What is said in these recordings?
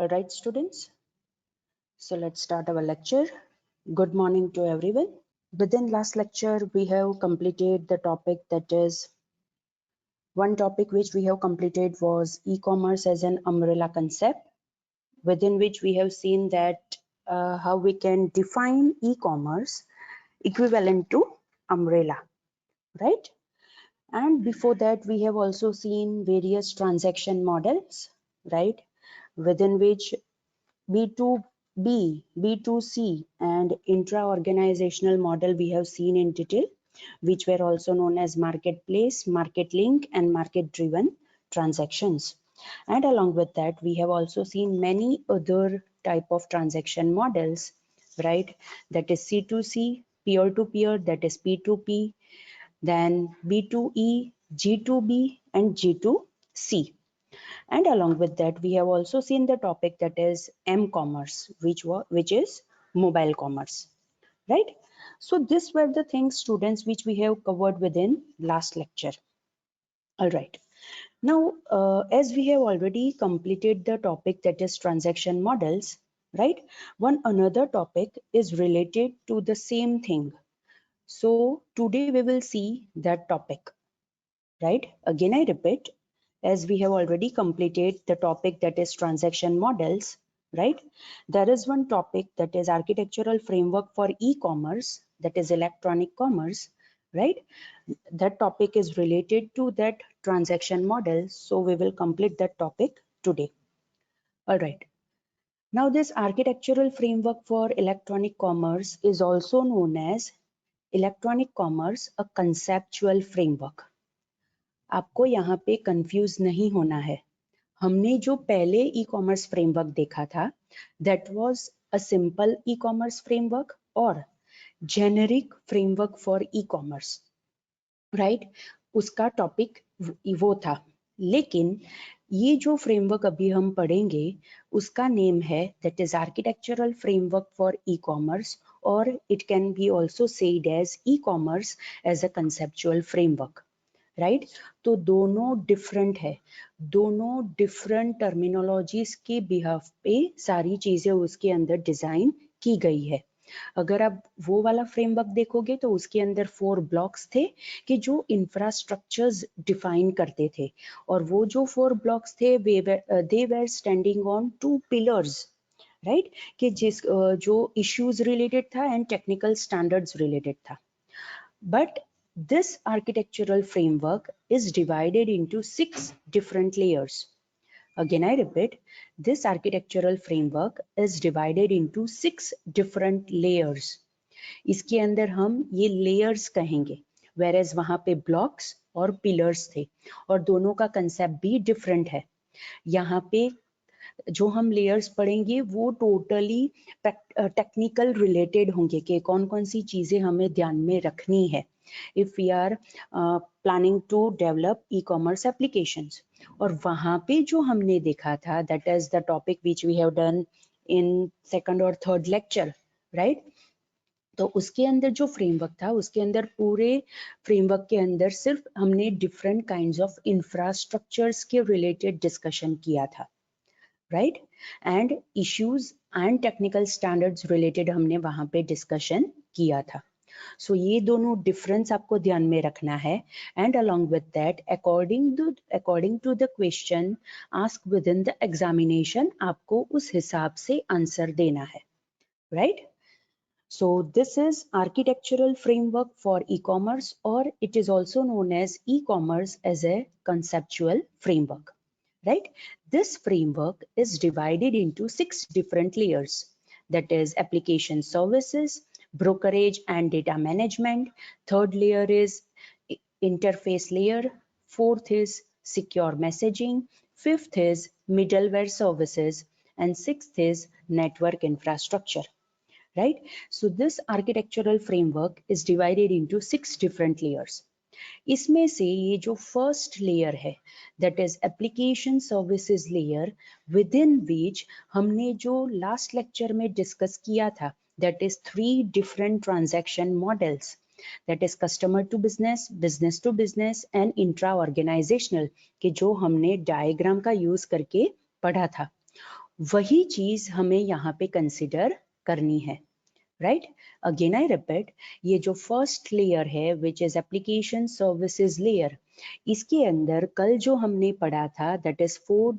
All right, students. So let's start our lecture. Good morning to everyone. Within last lecture, we have completed the topic that is one topic which we have completed was e-commerce as an umbrella concept, within which we have seen that how we can define e-commerce equivalent to umbrella, right? And before that, we have also seen various transaction models, right? Within which B2B, B2C, and intra-organizational model we have seen in detail, which were also known as marketplace, market link, and market-driven transactions. And along with that, we have also seen many other type of transaction models, right? That is C2C, peer-to-peer, that is P2P, then B2E, G2B, and G2C. And along with that, we have also seen the topic that is m-commerce, which is mobile commerce, right? So these were the things, students, which we have covered within last lecture. All right. Now, as we have already completed the topic that is transaction models, right? One another topic is related to the same thing. So today we will see that topic, right? Again, I repeat, as we have already completed the topic that is transaction models, right? There is one topic that is architectural framework for e-commerce, that is electronic commerce, right? That topic is related to that transaction model. So we will complete that topic today. All right. Now this architectural framework for electronic commerce is also known as electronic commerce, a conceptual framework. आपको यहाँ पे confuse नहीं होना है. हमने जो पहले ई commerce framework देखा था, that was a simple e commerce framework और generic framework for e commerce, right? उसका टॉपिक वो था. लेकिन ये जो फ्रेमवर्क अभी हम पढ़ेंगे उसका नेम है that is architectural framework for e commerce, और it can be also said as e commerce as a conceptual framework, right? तो दोनों डिफरेंट है, दोनों डिफरेंट टर्मिनोलॉजीज के बिहाफ पे सारी चीजें उसके अंदर डिजाइन की गई है. अगर आप वो वाला फ्रेमवर्क देखोगे तो उसके अंदर 4 ब्लॉक्स थे कि जो इंफ्रास्ट्रक्चर्स डिफाइन करते थे, और वो जो 4 ब्लॉक्स थे they were standing on 2 pillars, right? कि जो इश्यूज रिलेटेड था एंड टेक्निकल स्टैंडर्ड्स रिलेटेड था. But this architectural framework is divided into 6 different layers. Again, I repeat, this architectural framework is divided into 6 different layers. इसके अंदर हम ये layers कहेंगे, whereas वहां पे blocks और pillars थे, और दोनों का concept भी different है. यहाँ पे जो हम लेयर्स पढ़ेंगे वो टोटली टेक्निकल रिलेटेड होंगे कि कौन कौन सी चीजें हमें ध्यान में रखनी है if we are planning to develop e commerce applications. और वहां पे जो हमने देखा था that is the topic which we have done in second और थर्ड लेक्चर, राइट? तो उसके अंदर जो फ्रेमवर्क था उसके अंदर पूरे फ्रेमवर्क के अंदर सिर्फ हमने डिफरेंट काइंड्स ऑफ इंफ्रास्ट्रक्चर्स के रिलेटेड डिस्कशन किया था, right? And issues and technical standards related हमने वहां पे डिस्कशन किया था. सो ये दोनों डिफरेंस आपको ध्यान में रखना है. And along with that according to the question ask within the examination आपको उस हिसाब से आंसर देना है, right? So this is architectural framework for e-commerce, or it is also known as e-commerce as a conceptual framework, right? This framework is divided into 6 different layers, that is application services, brokerage and data management. Third layer is interface layer. Fourth is secure messaging. Fifth is middleware services, and sixth is network infrastructure, right? So this architectural framework is divided into 6 different layers. इसमें से ये जो first layer है that is application services layer, within which हमने जो last lecture में discuss किया था that is 3 different transaction models, that is customer to business, business to business and intra organizational, कि जो हमने डायग्राम का यूज करके पढ़ा था. वही चीज हमें यहाँ पे कंसिडर करनी है, राइट। अगेन आई रिपीट, ये जो फर्स्ट लेयर है which is application services layer, इसके अंदर कल जो हमने पढ़ा था that is 3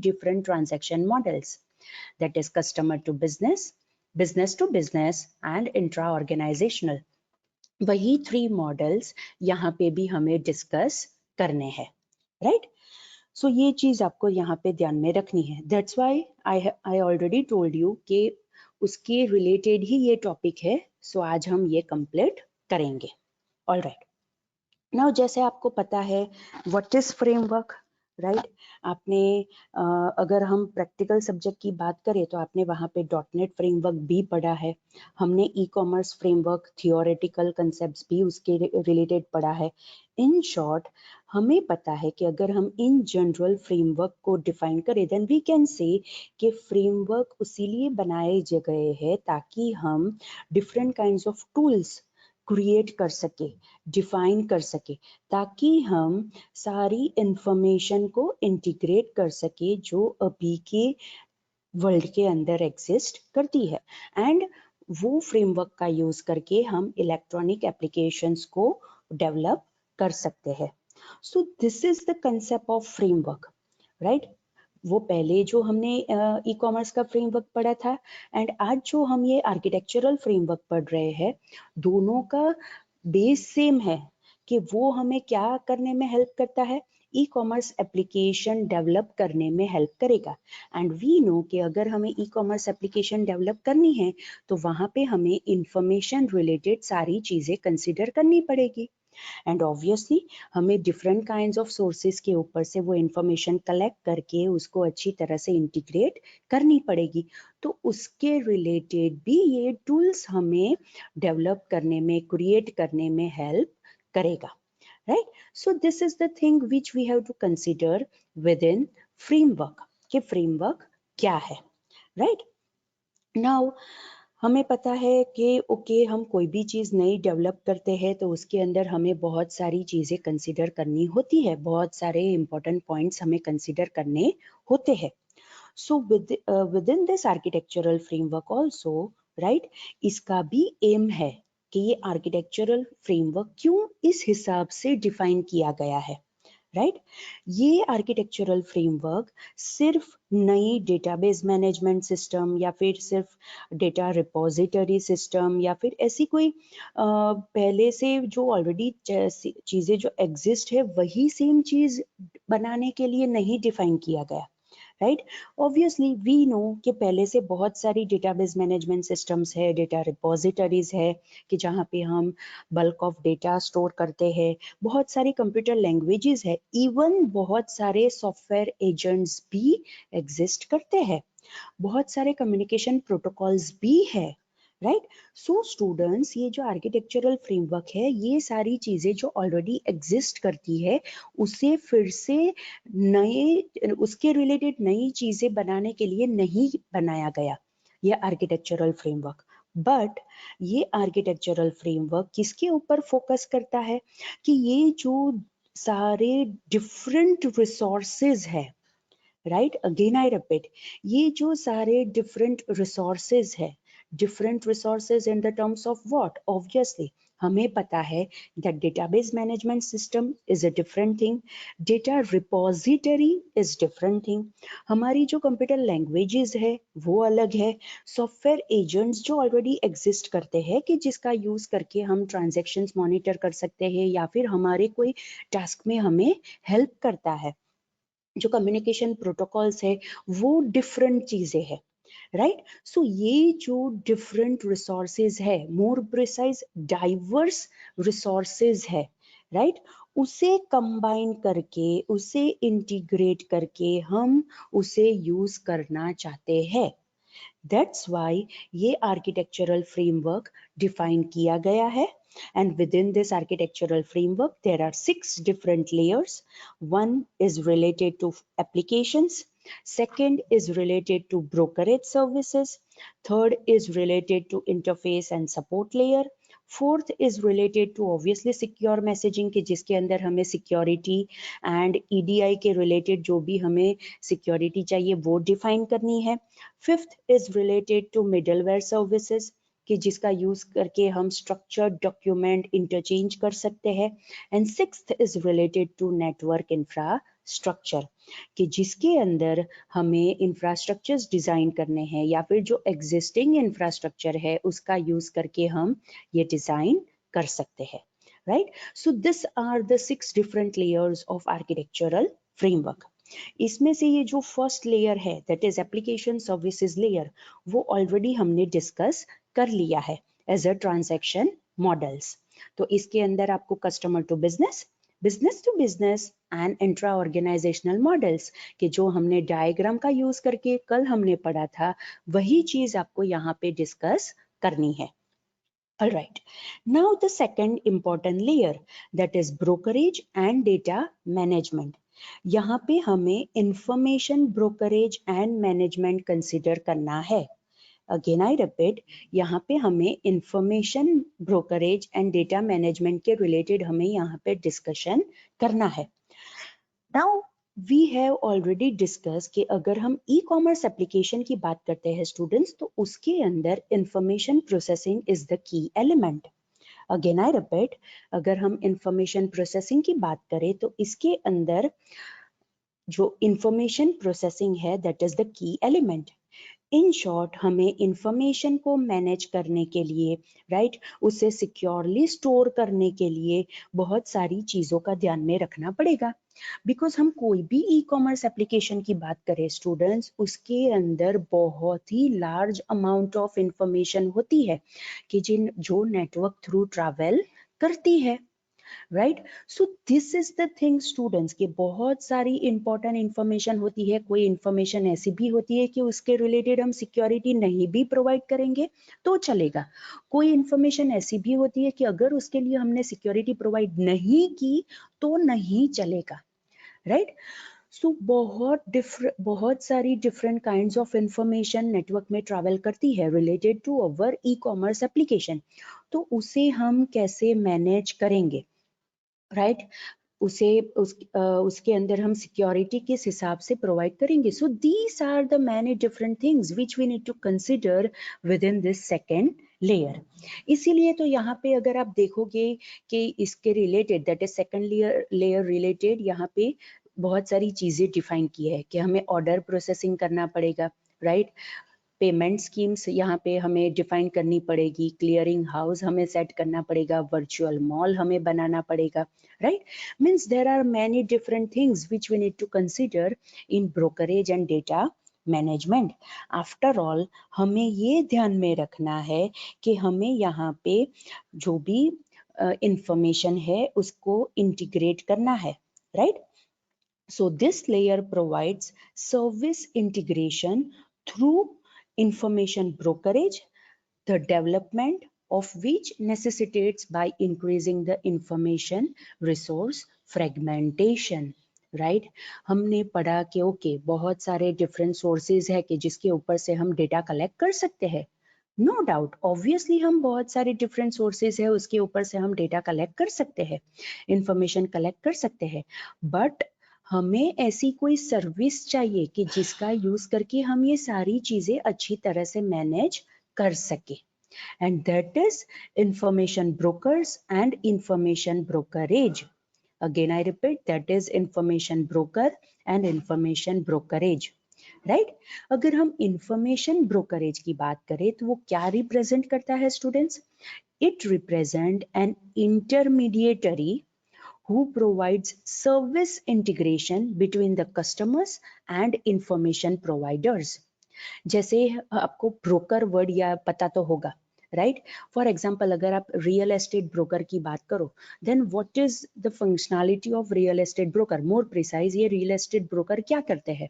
different transaction models, that is customer to business, business to business and intra organizational. वही 3 मॉडल्स यहाँ पे भी हमें डिस्कस करने हैं, राइट। सो ये चीज आपको यहाँ पे ध्यान में रखनी है। That's why I already told you कि उसके रिलेटेड ही ये टॉपिक है। सो आज हम ये कंप्लीट करेंगे। ऑलराइट, नाउ जैसे आपको पता है व्हाट इज फ्रेमवर्क, राइट। आपने अगर हम प्रैक्टिकल सब्जेक्ट की बात करें तो आपने वहाँ पे डॉटनेट फ्रेमवर्क भी पढ़ा है, हमने e commerce framework theoretical concepts भी उसके रिलेटेड पढ़ा है। इन शॉर्ट हमें पता है कि अगर हम इन जनरल फ्रेमवर्क को डिफाइन करें देन वी कैन से कि फ्रेमवर्क इसीलिए बनाए गए हैं ताकि हम different kinds of tools create कर सके, डिफाइन कर सके, ताकि हम सारी इंफॉर्मेशन को इंटीग्रेट कर सके जो अभी के वर्ल्ड के अंदर एग्जिस्ट करती है। एंड वो फ्रेमवर्क का यूज करके हम इलेक्ट्रॉनिक एप्लीकेशंस को डेवलप कर सकते हैं। सो this is the concept of framework, right. वो पहले जो हमने ई कॉमर्स का फ्रेमवर्क पढ़ा था एंड आज जो हम ये आर्किटेक्चरल फ्रेमवर्क पढ़ रहे हैं, दोनों का बेस सेम है कि वो हमें क्या करने में हेल्प करता है, ई कॉमर्स एप्लीकेशन डेवलप करने में हेल्प करेगा। एंड वी नो कि अगर हमें ई कॉमर्स एप्लीकेशन डेवलप करनी है तो वहां पे हमें इंफॉर्मेशन रिलेटेड सारी चीजें कंसिडर करनी पड़ेगी। एंड ऑब्वियसली हमें डिफरेंट काइंड्स ऑफ सोर्सेज के ऊपर से वो इंफॉर्मेशन कलेक्ट करके उसको अच्छी तरह से इंटीग्रेट करनी पड़ेगी। तो उसके रिलेटेड भी ये टूल्स हमें डेवलप करने में, क्रिएट करने में हेल्प करेगा, right. So this is the thing which we have to consider with in framework, कि फ्रेमवर्क क्या है, राइट। नाउ हमें पता है कि ओके हम कोई भी चीज़ नई डेवलप करते हैं तो उसके अंदर हमें बहुत सारी चीज़ें कंसिडर करनी होती है, बहुत सारे इंपॉर्टेंट पॉइंट्स हमें कंसिडर करने होते हैं। So with in this architectural framework also, right, इसका भी एम है कि ये आर्किटेक्चरल फ्रेमवर्क क्यों इस हिसाब से डिफाइन किया गया है, राइट। ये आर्किटेक्चरल फ्रेमवर्क सिर्फ नई डेटाबेस मैनेजमेंट सिस्टम या फिर सिर्फ डेटा रिपोजिटरी सिस्टम या फिर ऐसी कोई पहले से जो ऑलरेडी चीजें जो एग्जिस्ट है वही सेम चीज बनाने के लिए नहीं डिफाइन किया गया, राइट। ऑब्वियसली वी नो कि पहले से बहुत सारी डेटाबेस मैनेजमेंट सिस्टम्स है, डेटा रिपोजिटरीज है कि जहाँ पे हम बल्क ऑफ डेटा स्टोर करते हैं, बहुत सारी कंप्यूटर लैंग्वेजेस है, इवन बहुत सारे सॉफ्टवेयर एजेंट्स भी एग्जिस्ट करते हैं, बहुत सारे कम्युनिकेशन प्रोटोकॉल्स भी है, राइट। सो स्टूडेंट्स, ये जो आर्किटेक्चरल फ्रेमवर्क है ये सारी चीजें जो ऑलरेडी एग्जिस्ट करती है उसे फिर से नए, उसके रिलेटेड नई चीजें बनाने के लिए नहीं बनाया गया ये आर्किटेक्चरल फ्रेमवर्क। बट ये आर्किटेक्चरल फ्रेमवर्क किसके ऊपर फोकस करता है कि ये जो सारे डिफरेंट रिसोर्सेज है, राइट, अगेन आई रिपीट, ये जो सारे डिफरेंट रिसोर्सेज है, different resources in the terms of what, obviously हमें पता है that database management system is a different thing, data repository is different thing, हमारी जो कंप्यूटर लैंग्वेजेस है वो अलग है, सॉफ्टवेयर एजेंट्स जो ऑलरेडी एग्जिस्ट करते हैं कि जिसका यूज करके हम ट्रांजैक्शंस मॉनिटर कर सकते हैं या फिर हमारे कोई टास्क में हमें हेल्प करता है, जो कम्युनिकेशन प्रोटोकॉल्स है वो डिफरेंट चीजें है, राइट। सो ये जो डिफरेंट रिसोर्सेज है, मोर प्रिसाइज डाइवर्स रिसोर्सेज है, राइट, उसे कंबाइन करके, उसे इंटीग्रेट करके हम उसे यूज करना चाहते हैं। दैट्स वाई ये आर्किटेक्चरल फ्रेमवर्क डिफाइन किया गया है। And within this architectural framework, there are 6 different layers. One is related to applications. Second is related to brokerage services. Third is related to interface and support layer. Fourth is related to obviously secure messaging के जिसके अंदर हमें security and EDI के related जो भी हमें security चाहिए वो डिफाइन करनी है। Fifth is related to middleware services कि जिसका यूज करके हम स्ट्रक्चर्ड डॉक्यूमेंट इंटरचेंज कर सकते हैं। And sixth is related to network infrastructure कि जिसके अंदर हमें इंफ्रास्ट्रक्चर्स डिजाइन करने हैं या फिर जो एग्जिस्टिंग इंफ्रास्ट्रक्चर है उसका यूज करके हम ये डिजाइन कर सकते हैं, right. So this are the 6 different layers of architectural framework. इसमें से ये जो फर्स्ट लेयर है that is application services layer, वो ऑलरेडी हमने डिस्कस कर लिया है एज अ ट्रांजैक्शन मॉडल्स। तो इसके अंदर आपको customer to business, business to business and intra organizational models कि जो हमने डायग्राम का यूज करके कल हमने पढ़ा था वही चीज आपको यहाँ पे डिस्कस करनी है। Alright, now the second important layer that is brokerage and data management. यहाँ पे हमें information brokerage and management consider करना है। Again I repeat, यहाँ पे हमें information brokerage and data management के related हमें यहाँ पे discussion करना है। Now we have already discussed कि अगर हम e-commerce application की बात करते हैं स्टूडेंट्स तो उसके अंदर information processing is the key element. Again I repeat, अगर हम information processing की बात करें तो इसके अंदर जो information processing है that is the key element. In short हमें इंफॉर्मेशन को मैनेज करने के लिए राइट उसे सिक्योरली स्टोर करने के लिए बहुत सारी चीजों का ध्यान में रखना पड़ेगा। बिकॉज हम कोई भी ई कॉमर्स एप्लीकेशन की बात करें स्टूडेंट्स उसके अंदर बहुत ही लार्ज अमाउंट ऑफ इंफॉर्मेशन होती है कि जिन जो नेटवर्क थ्रू ट्रैवल करती है, right. So this is the thing students कि बहुत सारी इंपॉर्टेंट इंफॉर्मेशन होती है। कोई इंफॉर्मेशन ऐसी भी होती है कि उसके रिलेटेड हम सिक्योरिटी नहीं भी प्रोवाइड करेंगे तो चलेगा। कोई इंफॉर्मेशन ऐसी भी होती है कि अगर उसके लिए हमने सिक्योरिटी प्रोवाइड नहीं की तो नहीं चलेगा, राइट। सो बहुत सारी different kinds of information network में ट्रैवल करती है related to our e commerce application. तो उसे हम कैसे मैनेज करेंगे, राइट उसके अंदर हम सिक्योरिटी किस हिसाब से प्रोवाइड करेंगे। So these are the many different things which we need to consider with in this second layer. इसीलिए तो यहाँ पे अगर आप देखोगे कि इसके related that is second layer related यहाँ पे बहुत सारी चीजें डिफाइन की है कि हमें ऑर्डर प्रोसेसिंग करना पड़ेगा, राइट। पेमेंट स्कीम्स यहाँ पे हमें डिफाइन करनी पड़ेगी, क्लियरिंग हाउस हमें सेट करना पड़ेगा, वर्चुअल मॉल हमें बनाना पड़ेगा, right. Means there are many different things which we need to consider in brokerage and data management. After all हमें ये ध्यान में रखना है कि हमें यहाँ पे जो भी इंफॉर्मेशन है उसको इंटीग्रेट करना है, right. So this layer provides service integration through information brokerage, the development of which necessitates by increasing the information resource fragmentation, right. हमने पढ़ा कि ओके बहुत सारे डिफरेंट सोर्सेज है कि जिसके ऊपर से हम डेटा कलेक्ट कर सकते हैं। नो डाउट ऑब्वियसली हम बहुत सारे डिफरेंट सोर्सेज है उसके ऊपर से हम डेटा कलेक्ट कर सकते हैं, इंफॉर्मेशन कलेक्ट कर सकते हैं, बट हमें ऐसी कोई सर्विस चाहिए कि जिसका यूज करके हम ये सारी चीजें अच्छी तरह से मैनेज कर सके, and that is information brokers and information brokerage. Again I repeat that is information broker and information brokerage, right. अगर हम इंफॉर्मेशन ब्रोकरेज की बात करें तो वो क्या रिप्रेजेंट करता है students? It represent N intermediary who provides service integration between the customers and information providers. जैसे आपको ब्रोकर वर्ड या पता तो होगा, राइट। फॉर एग्जाम्पल अगर आप रियल एस्टेट ब्रोकर की बात करो then what is the functionality of real estate broker? More precise ये रियल एस्टेट ब्रोकर क्या करते हैं?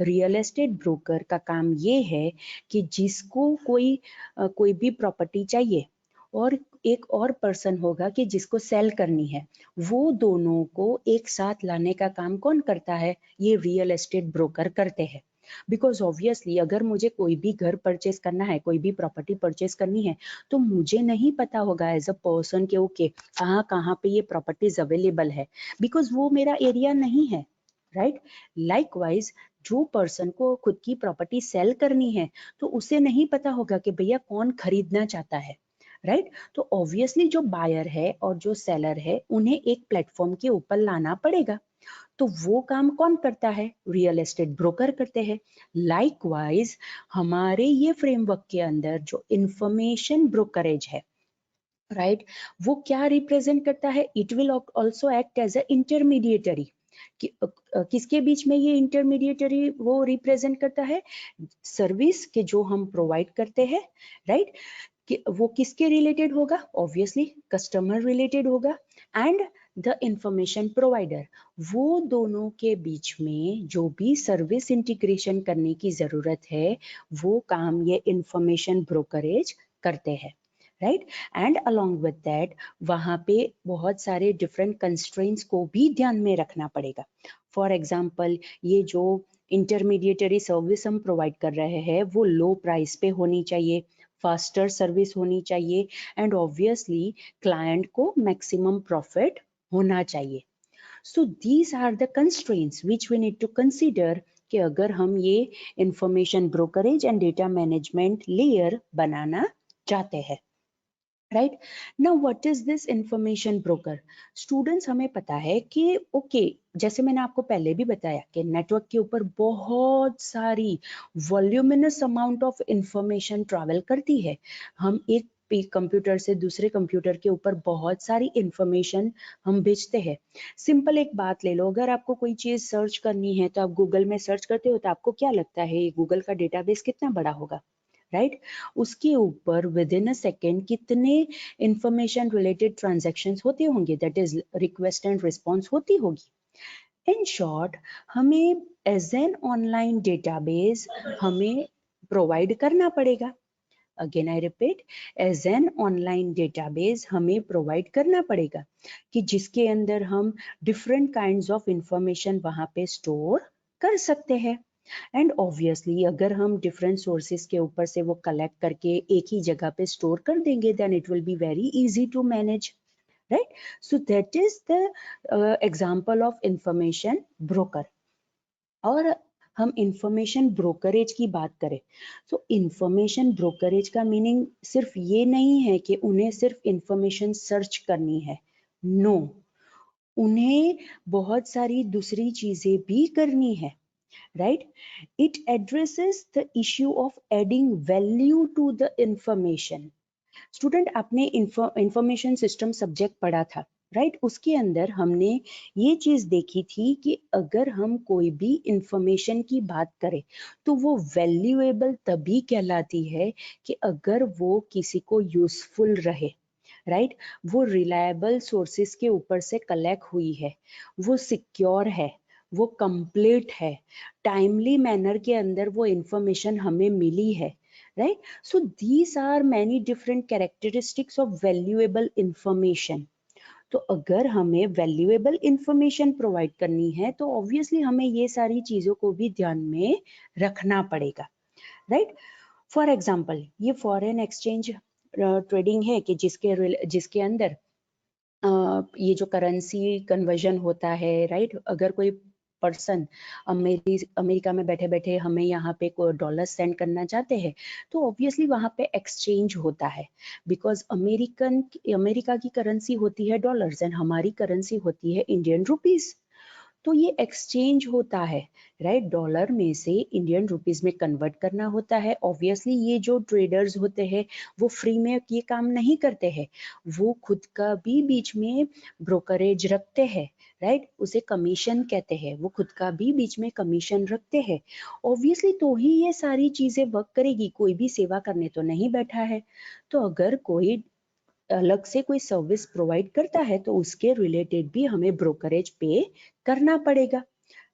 रियल एस्टेट ब्रोकर का काम ये है कि जिसको कोई भी प्रॉपर्टी चाहिए और एक और पर्सन होगा कि जिसको सेल करनी है, वो दोनों को एक साथ लाने का काम कौन करता है? ये रियल एस्टेट ब्रोकर करते हैं, बिकॉज ऑब्वियसली अगर मुझे कोई भी घर परचेस करना है, कोई भी प्रॉपर्टी परचेस करनी है, तो मुझे नहीं पता होगा एज अ पर्सन के ओके कहाँ कहाँ पे ये प्रॉपर्टीज अवेलेबल है, बिकॉज वो मेरा एरिया नहीं है, राइट। लाइकवाइज जो पर्सन को खुद की प्रॉपर्टी सेल करनी है, तो उसे नहीं पता होगा कि भैया कौन खरीदना चाहता है, राइट। तो ऑब्वियसली जो बायर है और जो सेलर है उन्हें एक प्लेटफॉर्म के ऊपर लाना पड़ेगा। तो वो काम कौन करता है? रियल एस्टेट ब्रोकर करते हैं। लाइकवाइज हमारे ये फ्रेमवर्क के अंदर जो इंफॉर्मेशन ब्रोकरेज है, राइट, वो क्या रिप्रेजेंट करता है? It will also act as a intermediatory. किसके बीच में ये इंटरमीडिएटरी वो रिप्रेजेंट करता है? सर्विस के जो हम प्रोवाइड करते हैं, राइट, कि वो किसके रिलेटेड होगा? ऑब्वियसली कस्टमर रिलेटेड होगा, एंड द इंफॉर्मेशन प्रोवाइडर। वो दोनों के बीच में जो भी सर्विस इंटीग्रेशन करने की जरूरत है, वो काम ये इंफॉर्मेशन ब्रोकरेज करते हैं, right. And along with that वहाँ पे बहुत सारे डिफरेंट कंस्ट्रेंट्स को भी ध्यान में रखना पड़ेगा। फॉर एग्जाम्पल, ये जो इंटरमीडिएटरी सर्विस हम प्रोवाइड कर रहे हैं वो लो प्राइस पे होनी चाहिए, फास्टर सर्विस होनी चाहिए, एंड ऑब्वियसली क्लाइंट को मैक्सिमम प्रॉफिट होना चाहिए। So these are the constraints which we need to consider कि अगर हम ये information brokerage and data management layer बनाना चाहते हैं, right. Now what is this information broker? Students, हमें पता है कि ओके जैसे मैंने आपको पहले भी बताया कि नेटवर्क के ऊपर बहुत सारी voluminous amount of information travel करती है। हम एक कंप्यूटर से दूसरे कंप्यूटर के ऊपर बहुत सारी इंफॉर्मेशन हम भेजते हैं। सिंपल एक बात ले लो, अगर आपको कोई चीज सर्च करनी है तो आप गूगल में सर्च करते हो, तो आपको क्या लगता है गूगल का डेटाबेस कितना बड़ा होगा, राइट। उसके ऊपर विद इन अ सेकेंड कितने इंफॉर्मेशन रिलेटेड ट्रांजेक्शन्स होते होंगे, that is request and response होती होगी। इन शॉर्ट, हमें एज एन ऑनलाइन डेटाबेस हमें प्रोवाइड करना पड़ेगा। Again I repeat, as an online database हमें प्रोवाइड करना पड़ेगा कि जिसके अंदर हम डिफरेंट काइंड्स ऑफ इंफॉर्मेशन वहां पे स्टोर कर सकते हैं। एंड ऑब्वियसली अगर हम डिफरेंट सोर्सेज के ऊपर से वो कलेक्ट करके एक ही जगह पे स्टोर कर देंगे, then it will be very easy to manage, right. So that is the example of information broker. और हम इंफॉर्मेशन ब्रोकरेज की बात करें, तो इंफॉर्मेशन ब्रोकरेज का मीनिंग सिर्फ ये नहीं है कि उन्हें सिर्फ इंफॉर्मेशन सर्च करनी है, नो, उन्हें बहुत सारी दूसरी चीजें भी करनी है, right? It addresses the issue of adding value to the information. Student, आपने इंफॉर्मेशन सिस्टम सब्जेक्ट पढ़ा था, राइट? उसके अंदर हमने ये चीज देखी थी कि अगर हम कोई भी इंफॉर्मेशन की बात करें तो वो वैल्यूएबल तभी कहलाती है कि अगर वो किसी को यूजफुल रहे, राइट। वो रिलायबल सोर्सेस के ऊपर से कलेक्ट हुई है, वो सिक्योर है, वो कंप्लीट है, टाइमली मैनर के अंदर वो इंफॉर्मेशन हमें मिली है, right. So these are many different characteristics of valuable information. तो अगर हमें वैल्यूएबल इंफॉर्मेशन प्रोवाइड करनी है तो ऑब्वियसली हमें ये सारी चीजों को भी ध्यान में रखना पड़ेगा, राइट। फॉर एग्जाम्पल, ये फॉरेन एक्सचेंज ट्रेडिंग है कि जिसके अंदर ये जो करेंसी कन्वर्जन होता है, राइट। अगर कोई पर्सन अमेरिका में बैठे बैठे हमें यहाँ पे कोई डॉलर सेंड करना चाहते हैं, तो ऑब्वियसली वहाँ पे एक्सचेंज होता है, बिकॉज अमेरिका की करेंसी होती है डॉलर्स एंड हमारी करेंसी होती है इंडियन रुपीज। तो ये एक्सचेंज होता है, राइट। डॉलर में से इंडियन रुपीज में कन्वर्ट करना होता है। ऑब्वियसली ये जो ट्रेडर्स होते हैं वो फ्री में ये काम नहीं करते हैं, वो खुद का भी बीच में ब्रोकरेज रखते हैं, राइट। उसे कमीशन कहते हैं, वो खुद का भी बीच में कमीशन रखते हैं। ऑब्वियसली तो ही ये सारी चीजें वर्क करेगी, कोई भी सेवा करने तो नहीं बैठा है। तो अगर कोई अलग से कोई सर्विस प्रोवाइड करता है तो उसके रिलेटेड भी हमें ब्रोकरेज पे करना पड़ेगा,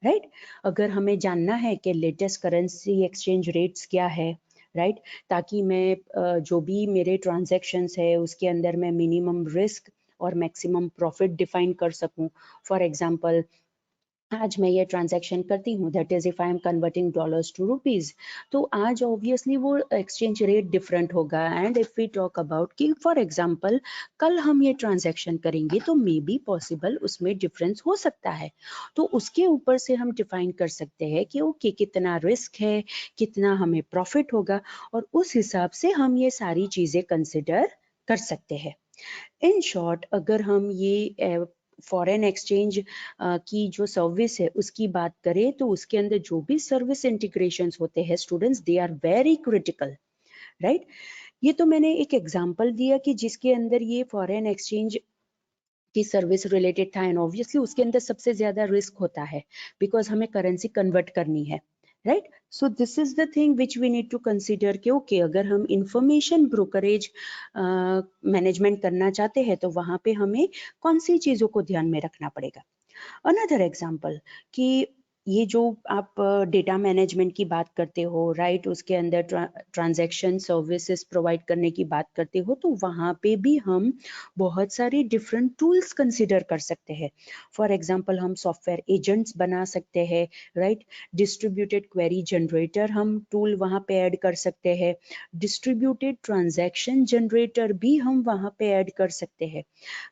राइट। अगर हमें जानना है कि लेटेस्ट करेंसी एक्सचेंज रेट्स क्या है, राइट, ताकि मैं जो भी मेरे ट्रांजैक्शंस है उसके अंदर मैं मिनिमम रिस्क और मैक्सिमम प्रॉफिट डिफाइन कर सकूं। फॉर एग्जांपल, आज मैं ये ट्रांजैक्शन करती हूँ, that is if I am converting dollars to rupees, तो आज ऑब्वियसली वो एक्सचेंज रेट डिफरेंट होगा। And if we talk about कि फॉर एग्जांपल कल हम ये ट्रांजैक्शन करेंगे तो मे बी पॉसिबल उसमें डिफरेंस हो सकता है, तो उसके ऊपर से हम डिफाइन कर सकते हैं कि ओके कितना रिस्क है, कितना हमें प्रॉफिट होगा, और उस हिसाब से हम ये सारी चीजें कंसिडर कर सकते हैं। इन शॉर्ट अगर हम ये फॉरेन एक्सचेंज की जो सर्विस है उसकी बात करें, तो उसके अंदर जो भी सर्विस इंटीग्रेशंस होते हैं students, they are very critical, right. ये तो मैंने एक एग्जांपल दिया कि जिसके अंदर ये फॉरेन एक्सचेंज की सर्विस रिलेटेड था, एंड ऑब्वियसली उसके अंदर सबसे ज्यादा रिस्क होता है बिकॉज हमें करेंसी कन्वर्ट करनी है, right. So this is the thing which we need to consider कि ओके अगर हम इंफॉर्मेशन ब्रोकरेज मैनेजमेंट करना चाहते हैं तो वहां पे हमें कौन सी चीजों को ध्यान में रखना पड़ेगा। अनदर एग्जाम्पल कि ये जो आप डेटा मैनेजमेंट की बात करते हो, राइट, उसके अंदर ट्रांजैक्शन सर्विसेज प्रोवाइड करने की बात करते हो, तो वहाँ पे भी हम बहुत सारे डिफरेंट टूल्स कंसिडर कर सकते हैं। फॉर एग्जांपल हम सॉफ्टवेयर एजेंट्स बना सकते हैं, राइट। डिस्ट्रीब्यूटेड क्वेरी जनरेटर हम टूल वहाँ पे ऐड कर सकते हैं। डिस्ट्रीब्यूटेड ट्रांजैक्शन जनरेटर भी हम वहाँ पे ऐड कर सकते हैं।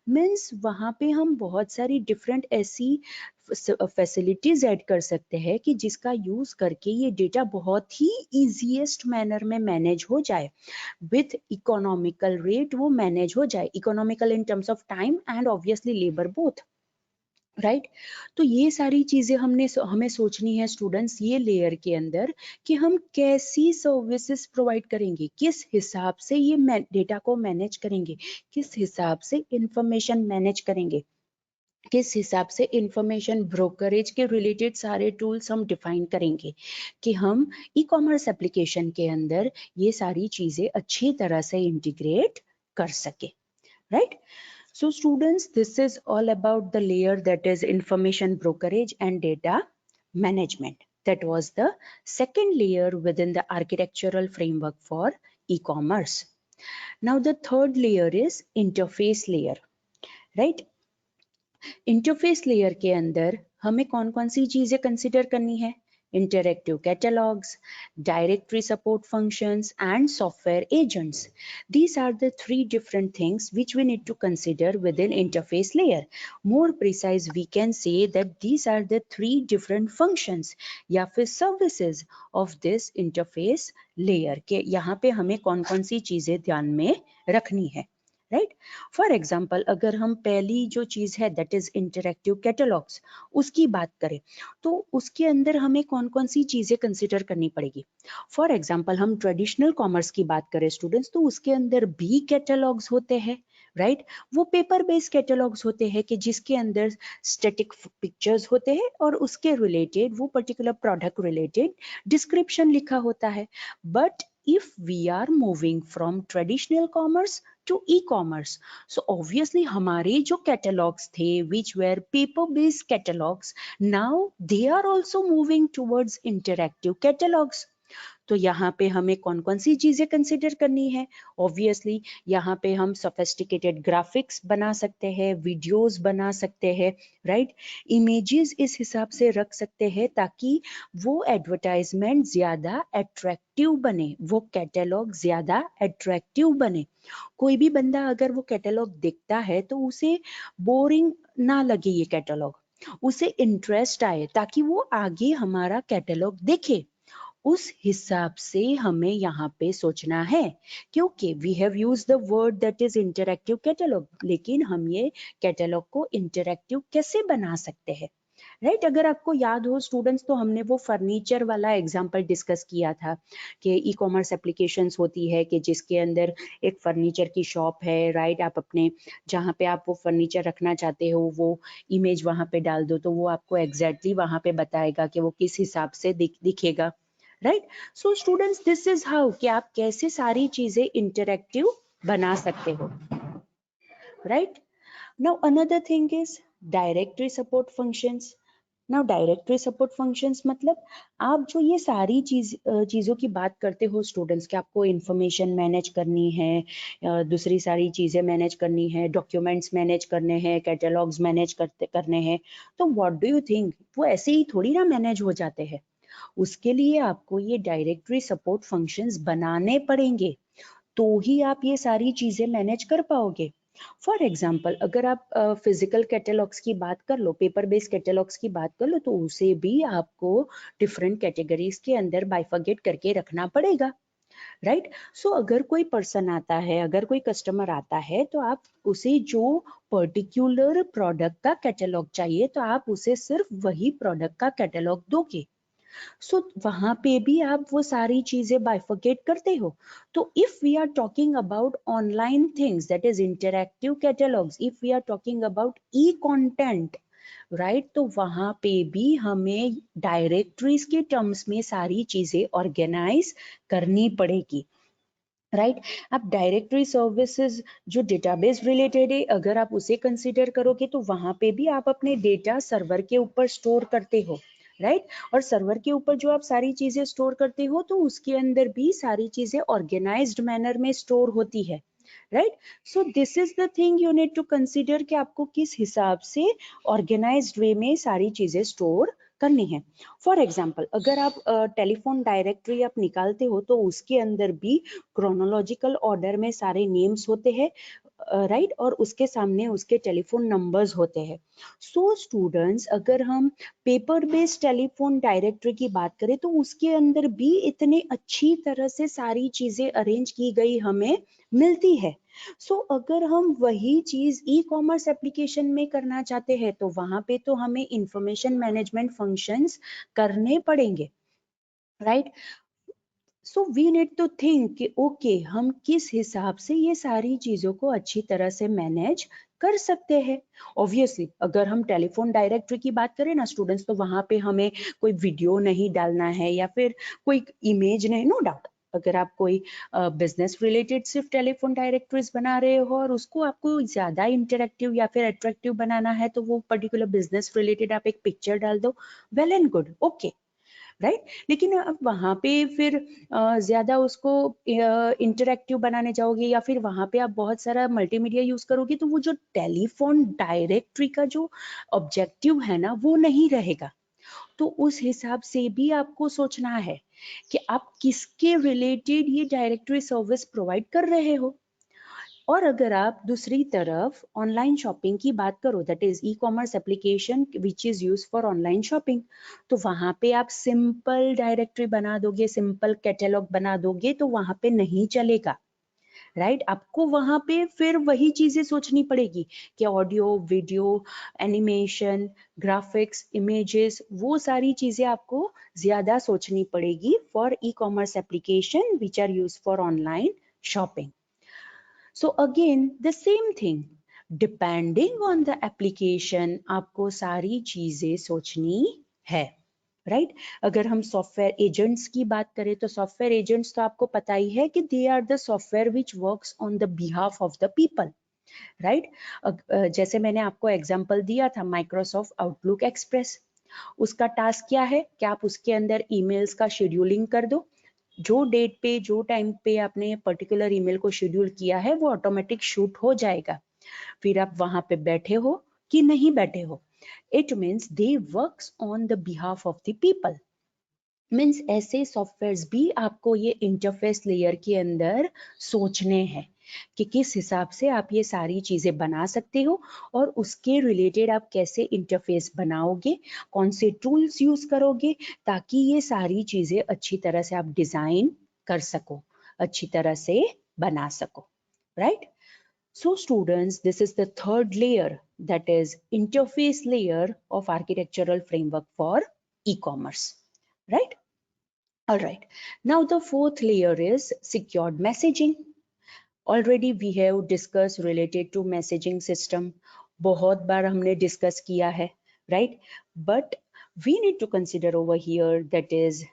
मीन्स वहाँ पे हम बहुत सारी डिफरेंट ऐसी फैसिलिटीज ऐड कर सकते हैं कि जिसका यूज करके ये डेटा बहुत ही इजीएस्ट मैनर में मैनेज हो जाए, विथ इकोनॉमिकल रेट वो मैनेज हो जाए, economical in terms of time and obviously labour both, right. तो ये सारी चीजें हमें सोचनी है स्टूडेंट्स ये लेयर के अंदर कि हम कैसी सर्विसेज प्रोवाइड करेंगे, किस हिसाब से ये डेटा को मैनेज करेंगे, किस हिसाब से इंफॉर्मेशन मैनेज करेंगे, किस हिसाब से इंफॉर्मेशन ब्रोकरेज के रिलेटेड सारे टूल्स हम डिफाइन करेंगे कि हम ई कॉमर्स एप्लीकेशन के अंदर ये सारी चीजें अच्छी तरह से इंटीग्रेट कर सके, right. So students, this is all about the layer that is information brokerage and data management. That was the second layer within the architectural framework for e-commerce. Now the third layer is interface layer, right? Interface layer के अंदर हमें कौन कौन सी चीजें consider करनी है, interactive catalogues, directory support functions and software agents. These are the three different things which we need to consider within interface layer. More precise, we can say that these are the three different functions या फिर services of this interface layer के यहाँ पे हमें कौन कौन सी चीजें ध्यान में रखनी है, राइट। फॉर एग्जाम्पल अगर हम पहली जो चीज है दैट इज इंटरैक्टिव कैटलॉग्स उसकी बात करें, तो उसके अंदर हमें कौन कौन सी चीजें कंसिडर करनी पड़ेगी। फॉर एग्जाम्पल हम ट्रेडिशनल कॉमर्स की बात करें स्टूडेंट्स, तो उसके अंदर भी कैटलॉग्स होते हैं, राइट। वो पेपर बेस्ड कैटलॉग्स होते हैं कि जिसके अंदर स्टैटिक पिक्चर्स होते हैं और उसके रिलेटेड वो पर्टिकुलर प्रोडक्ट रिलेटेड डिस्क्रिप्शन लिखा होता है। But if we are moving from traditional commerce to e-commerce, so obviously हमारे जो catalogs थे which were paper based catalogs, now they are also moving towards interactive catalogs. तो यहाँ पे हमें कौन कौन सी चीजें कंसिडर करनी है, ऑब्वियसली यहाँ पे हम सोफिस्टिकेटेड ग्राफिक्स बना सकते हैं, वीडियोस बना सकते हैं, राइट। इमेजेस इस हिसाब से रख सकते हैं ताकि वो एडवर्टाइजमेंट ज्यादा अट्रैक्टिव बने, वो कैटलॉग ज्यादा अट्रैक्टिव बने। कोई भी बंदा अगर वो कैटलॉग देखता है तो उसे बोरिंग ना लगे ये कैटलॉग, उसे इंटरेस्ट आए ताकि वो आगे हमारा कैटलॉग देखे। उस हिसाब से हमें यहाँ पे सोचना है क्योंकि we have used the word that is interactive catalog, लेकिन हम ये कैटलॉग को इंटरैक्टिव कैसे बना सकते हैं, राइट। अगर आपको याद हो स्टूडेंट्स, तो हमने वो फर्नीचर वाला एग्जांपल डिस्कस किया था कि ई कॉमर्स एप्लीकेशंस होती है कि जिसके अंदर एक फर्नीचर की शॉप है, राइट। आप अपने जहाँ पे आप वो फर्नीचर रखना चाहते हो वो इमेज वहाँ पे डाल दो तो वो आपको एग्जैक्टली वहाँ पे बताएगा कि वो किस हिसाब से दिखेगा, right. So students this is how कि आप कैसे सारी चीजें इंटरैक्टिव बना सकते हो, right. Now another thing is directory support functions. Now directory support functions मतलब आप जो ये सारी चीज़ों की बात करते हो स्टूडेंट्स कि आपको इंफॉर्मेशन मैनेज करनी है, दूसरी सारी चीज़ें मैनेज करनी है, डॉक्यूमेंट्स मैनेज करने हैं, कैटलॉग्स मैनेज करने हैं, तो व्हाट डू यू थिंक वो ऐसे ही थोड़ी ना मैनेज हो जाते हैं। उसके लिए आपको ये डायरेक्टरी सपोर्ट फंक्शंस बनाने पड़ेंगे, तो ही आप ये सारी चीजें मैनेज कर पाओगे। फॉर एग्जाम्पल अगर आप फिजिकल कैटलॉग्स की बात कर लो, पेपर बेस्ड कैटलॉग्स की बात कर लो, तो उसे भी आपको डिफरेंट कैटेगरीज के अंदर बाइफर्गेट करके रखना पड़ेगा, राइट। सो अगर कोई पर्सन आता है, अगर कोई कस्टमर आता है, तो आप उसे जो पर्टिकुलर प्रोडक्ट का कैटलॉग चाहिए, तो आप उसे सिर्फ वही प्रोडक्ट का कैटलॉग दोगे। सो वहां पे भी आप वो सारी चीजें बाइफर्केट करते हो। तो if we are talking about online things, that is interactive catalogs, if we are talking about e content, right, तो वहां पे भी हमें डायरेक्टरीज के टर्म्स में सारी चीजें ऑर्गेनाइज करनी पड़ेगी, राइट। आप डायरेक्टरी सर्विसेज जो डेटाबेस रिलेटेड है, अगर आप उसे कंसीडर करोगे, तो वहां पे भी आप अपने डेटा सर्वर के ऊपर स्टोर करते हो, राइट। और सर्वर के ऊपर जो आप सारी चीजें स्टोर करते हो, तो उसके अंदर भी सारी चीजें ऑर्गेनाइज्ड मैनर में स्टोर होती है, right. So this is the thing you need to consider कि आपको किस हिसाब से ऑर्गेनाइज्ड वे में सारी चीजें स्टोर करनी है। फॉर एग्जाम्पल अगर आप टेलीफोन डायरेक्टरी आप निकालते हो, तो उसके अंदर भी क्रोनोलॉजिकल ऑर्डर में सारे नेम्स होते हैं, राइट, और उसके सामने उसके टेलीफोन नंबर्स होते हैं। सो स्टूडेंट्स, अगर हम पेपर बेस्ड टेलीफोन डायरेक्टरी की बात करें, तो उसके अंदर भी इतने अच्छी तरह से सारी चीजें अरेंज की गई हमें मिलती है। सो अगर हम वही चीज ई कॉमर्स एप्लीकेशन में करना चाहते हैं, तो वहां पे तो हमें इंफॉर्मेशन मैनेजमेंट फंक्शंस करने पड़ेंगे, right. So we need to think कि ओके हम किस हिसाब से ये सारी चीजों को अच्छी तरह से मैनेज कर सकते हैं। ऑब्वियसली अगर हम टेलीफोन डायरेक्टरी की बात करें ना स्टूडेंट्स, तो वहां पे हमें कोई वीडियो नहीं डालना है या फिर कोई इमेज नहीं, नो डाउट। अगर आप कोई बिजनेस रिलेटेड सिर्फ टेलीफोन डायरेक्टरीज बना रहे हो और उसको आपको ज्यादा इंटरेक्टिव या फिर अट्रैक्टिव बनाना है, तो वो पर्टिकुलर बिजनेस रिलेटेड आप एक पिक्चर डाल दो, well and good, okay, right. लेकिन अब वहां पे फिर ज्यादा उसको इंटरेक्टिव बनाने जाओगे या फिर वहां पे आप बहुत सारा मल्टीमीडिया यूज करोगे, तो वो जो टेलीफोन डायरेक्टरी का जो ऑब्जेक्टिव है ना, वो नहीं रहेगा। तो उस हिसाब से भी आपको सोचना है कि आप किसके रिलेटेड ये डायरेक्टरी सर्विस प्रोवाइड कर रहे हो। और अगर आप दूसरी तरफ ऑनलाइन शॉपिंग की बात करो, that is e commerce application which is use for online shopping, तो वहां पे आप सिंपल डायरेक्टरी बना दोगे, सिंपल कैटलॉग बना दोगे, तो वहां पे नहीं चलेगा, राइट। आपको वहां पे फिर वही चीजें सोचनी पड़ेगी कि audio, video, animation, graphics, images, वो सारी चीजें आपको ज्यादा सोचनी पड़ेगी for e commerce application which are use for online shopping. So again, the same thing. Depending on the application, आपको सारी चीजें सोचनी है, राइट। अगर हम सॉफ्टवेयर एजेंट्स की बात करें, तो सॉफ्टवेयर एजेंट्स तो आपको पता ही है कि they are the software which works on the behalf of the people, right. जैसे मैंने आपको एग्जांपल दिया था माइक्रोसॉफ्ट आउटलुक एक्सप्रेस, उसका टास्क क्या है कि आप उसके अंदर ईमेल्स का शेड्यूलिंग कर दो, जो डेट पे जो टाइम पे आपने पर्टिकुलर ईमेल को शेड्यूल किया है, वो ऑटोमेटिक शूट हो जाएगा। फिर आप वहां पे बैठे हो कि नहीं बैठे हो, it means they works on the behalf of the people. Means ऐसे सॉफ्टवेयर्स भी आपको ये इंटरफेस लेयर के अंदर सोचने हैं कि किस हिसाब से आप ये सारी चीजें बना सकते हो, और उसके रिलेटेड आप कैसे इंटरफेस बनाओगे, कौन से टूल्स यूज करोगे, ताकि ये सारी चीजें अच्छी तरह से आप डिजाइन कर सको, अच्छी तरह से बना सको, right. So students, this is the third layer, that is interface layer of architectural framework for e-commerce, right? All right. Now the fourth layer is secured messaging. Already we have discussed related to messaging system. बहुत बार हमने discuss किया है, right? But we need to consider over here, that is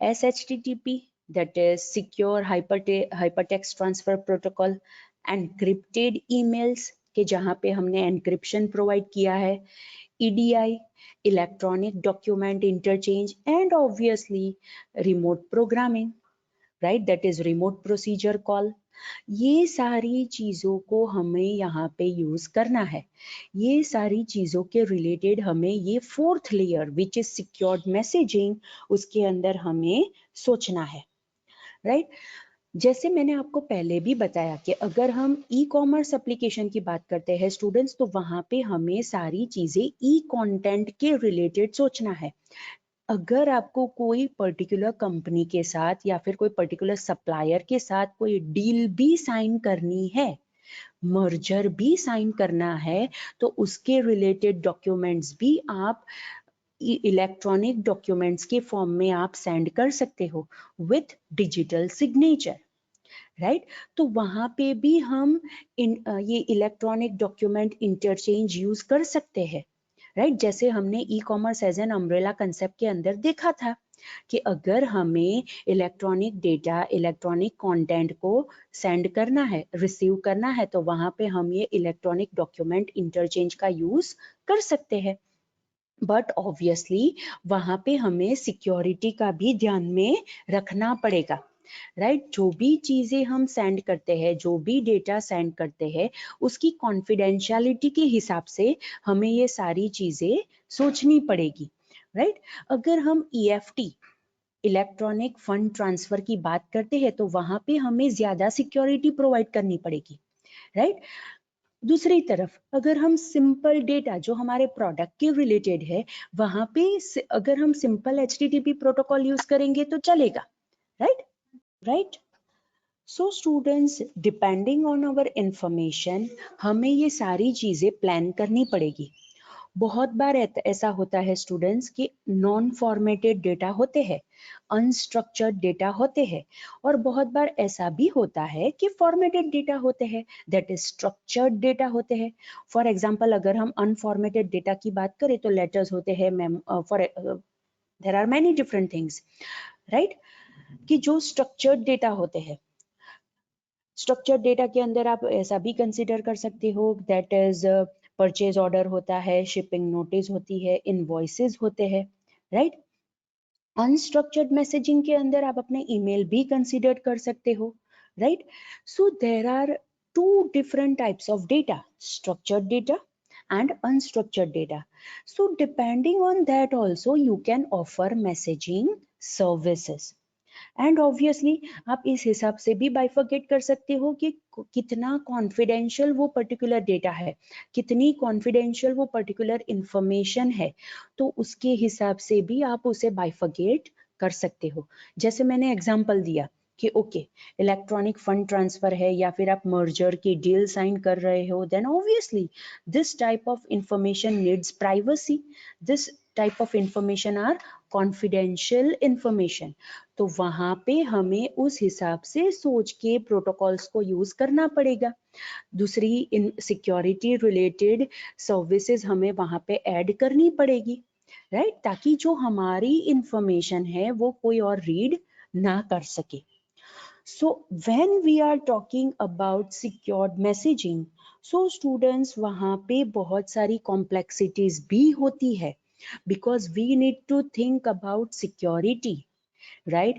SHTTP, that is secure hypertext transfer protocol, encrypted emails के जहाँ पे हमने encryption provide किया है, EDI, electronic document interchange, and obviously remote programming, right? That is remote procedure call. ये सारी चीजों को हमें यहाँ पे यूज करना है. ये सारी चीजों के रिलेटेड हमें ये fourth layer which is secured messaging, उसके अंदर हमें सोचना है, राइट? जैसे मैंने आपको पहले भी बताया कि अगर हम ई कॉमर्स एप्लीकेशन की बात करते हैं स्टूडेंट्स, तो वहां पे हमें सारी चीजें ई कंटेंट के रिलेटेड सोचना है. अगर आपको कोई पर्टिकुलर कंपनी के साथ या फिर कोई पर्टिकुलर सप्लायर के साथ कोई डील भी साइन करनी है, मर्जर भी साइन करना है, तो उसके रिलेटेड डॉक्यूमेंट्स भी आप इलेक्ट्रॉनिक डॉक्यूमेंट्स के फॉर्म में आप सेंड कर सकते हो विथ डिजिटल सिग्नेचर, राइट? तो वहां पे भी हम ये इलेक्ट्रॉनिक डॉक्यूमेंट इंटरचेंज यूज कर सकते हैं, राइट? जैसे हमने e commerce as an umbrella concept के अंदर देखा था कि अगर हमें इलेक्ट्रॉनिक डेटा, इलेक्ट्रॉनिक कंटेंट को सेंड करना है, रिसीव करना है, तो वहां पे हम ये इलेक्ट्रॉनिक डॉक्यूमेंट इंटरचेंज का यूज कर सकते हैं. बट ऑब्वियसली वहां पे हमें सिक्योरिटी का भी ध्यान में रखना पड़ेगा, राइट? जो भी चीजें हम सेंड करते हैं, जो भी डेटा सेंड करते हैं, उसकी कॉन्फिडेंशियलिटी के हिसाब से हमें ये सारी चीजें सोचनी पड़ेगी, राइट? अगर हम EFT, इलेक्ट्रॉनिक फंड ट्रांसफर की बात करते हैं, तो वहां पे हमें ज्यादा सिक्योरिटी प्रोवाइड करनी पड़ेगी, राइट? दूसरी तरफ अगर हम सिंपल डेटा जो हमारे प्रोडक्ट के रिलेटेड है, वहां पे अगर हम सिंपल HTTP प्रोटोकॉल यूज करेंगे तो चलेगा, right? Right? So students, depending on our information, हमें ये सारी चीजें प्लान करनी पड़ेगी. बहुत बार ऐसा होता है स्टूडेंट्स कि नॉन फॉर्मेटेड डेटा होते हैं, अनस्ट्रक्चर्ड डेटा होते हैं, और बहुत बार ऐसा भी होता है कि फॉर्मेटेड डेटा होते हैं, दैट इज स्ट्रक्चर्ड डेटा होते हैं. फॉर एग्जांपल अगर हम अनफॉर्मेटेड डेटा की बात करें तो लेटर्स होते हैं, for there are many different things, right? कि जो स्ट्रक्चर्ड डेटा होते हैं, स्ट्रक्चर्ड डेटा के अंदर आप ऐसा भी कंसीडर कर सकते हो, दैट इज परचेज ऑर्डर होता है, शिपिंग नोटिस होती है, इनवॉइसेस होते हैं, राइट? अनस्ट्रक्चर्ड मैसेजिंग के अंदर आप अपने ईमेल भी कंसीडर कर सकते हो, right? So there are two different types of data, structured data and unstructured data. So depending on that also you can offer messaging services. And obviously आप इस हिसाब से भी बाइफरकेट कर सकते हो कि कितना कॉन्फिडेंशियल वो पर्टिकुलर डेटा है, कितनी कॉन्फिडेंशियल वो पर्टिकुलर इंफॉर्मेशन है, तो उसके हिसाब से भी आप उसे बाइफरकेट कर सकते हो. जैसे मैंने एग्जांपल दिया कि ओके इलेक्ट्रॉनिक फंड ट्रांसफर है या फिर आप मर्जर की डील साइन कर रहे हो, then obviously this type of information needs privacy, this type of information are confidential information. तो वहां पे हमें उस हिसाब से सोच के प्रोटोकॉल्स को यूज करना पड़ेगा. दूसरी इन सिक्योरिटी रिलेटेड सर्विसेज हमें वहां पे ऐड करनी पड़ेगी, राइट? ताकि जो हमारी इंफॉर्मेशन है वो कोई और रीड ना कर सके. So when we are talking about secured messaging, so students वहां पे बहुत सारी complexities भी होती है, because we need to think about security, right?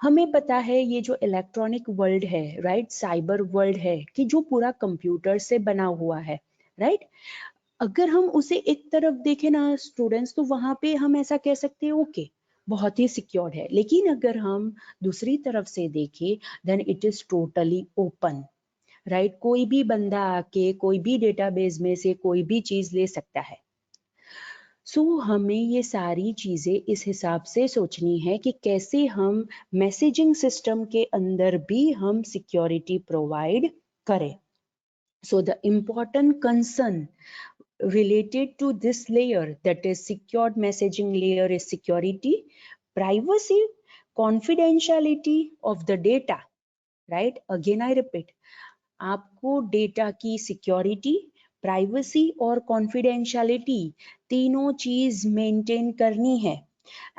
हमें पता है ये जो इलेक्ट्रॉनिक वर्ल्ड है, राइट, साइबर वर्ल्ड है, कि जो पूरा कंप्यूटर से बना हुआ है, राइट? अगर हम उसे एक तरफ देखें ना स्टूडेंट्स, तो वहां पे हम ऐसा कह सकते हैं ओके बहुत ही सिक्योर्ड है, लेकिन अगर हम दूसरी तरफ से देखें then it is totally open, right? कोई भी बंदा आके कोई भी डेटाबेस में से कोई भी चीज ले सकता है. सो हमें ये सारी चीजें इस हिसाब से सोचनी है कि कैसे हम मैसेजिंग सिस्टम के अंदर भी हम सिक्योरिटी प्रोवाइड करें. So the important concern related to this layer, that is secured messaging layer, is security, privacy, confidentiality of the data, right? Again I repeat, आपको डेटा की सिक्योरिटी, प्राइवेसी और confidentiality तीनों चीज मेंटेन करनी है.